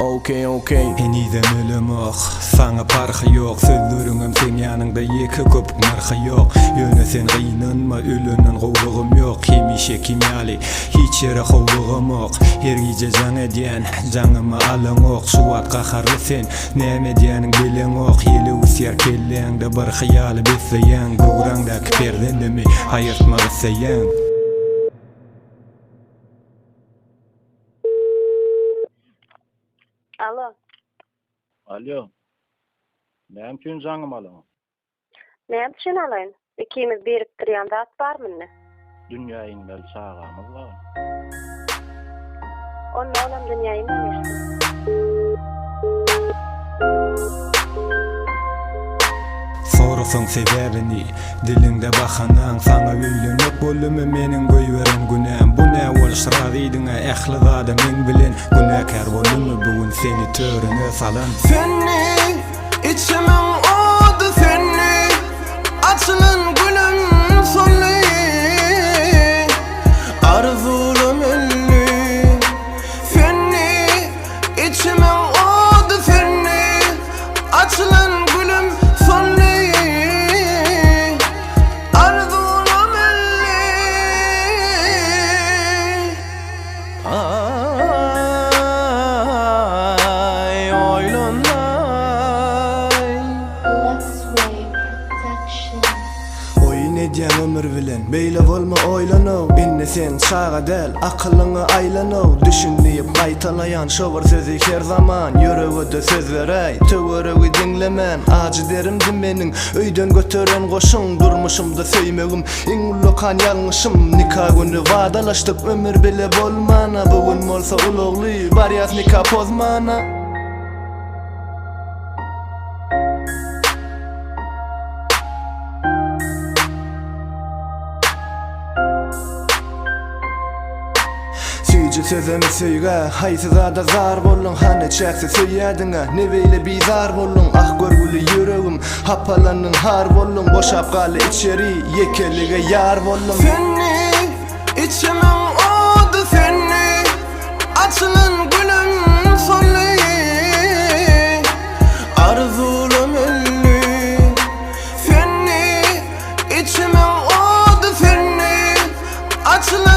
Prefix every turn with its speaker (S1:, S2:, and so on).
S1: okey.
S2: Eniden ölümok, sana parxı yok. Sözlörüňem sen ýanynda ýeki köpük narxy yok. Ýöne sen gynanma, ölünden gowlugym yok. Hemişe kimýaly, hiç ýere howlugym yok. Her gije jaň edýän, jaňymy alan ok. Suwat gaharly sen, näme diýäniň bilen ok. Ýeli üsýär kelleňde bir hyýaly besleýän. Gowraňdaky perdendemi haýyrtmak isleýän.
S3: Alo. Näme üçin jaňym alan?
S4: Näme üçin alaýyn? Ikimiz birikdirýän zat barmyny?
S3: Dünýäň bel çağamyz bar.
S4: Onda olam dünýäni bilýärsiň.
S2: Sorasaň sebäbini, dilinde bakanan sana öýlenip bolmy meniň göýberem günäm. Bu nä boluş razydyňa ähli zada men bilen günäkär bolmy bugün seni törüne salan.
S1: Seni içimin odu seni, açılan gülüm sonu, arzulum ünlü. Seni içimin odu seni, açılan gülüm sonu, arzulum ünlü. Ay oylunay. Oyun edýän ömür bilen beýle bolma oýlanow. Inne sen çaga del, akylyňy aýlanow. Düşünýip gaýtalaýan şowar sözi her zaman. Ýüregide söz beräý, töweregi dinlemän. Ajy derimdi meniň öýden götüren goşuň. Durmuşymda söýmegim iň ulukan ýalňyşym. Nikah güni wadalaşdyk, ömür bile bolmana. Bugün bolsa ulugly, barýas nikah pozmana. Süýje sözemi söýge, haýsy zada zar bollun. Hany çäkse söýýädiňe, nebeýle bizar bollun. Ah görgüli ýüregim, hapalanyň har bollun. Boşap galy içeri, yekelige ýar bollun. Seni içimin odu seni, açılan gülüm sonu, arzulum ünlü. Seni içimin odu seni, açılan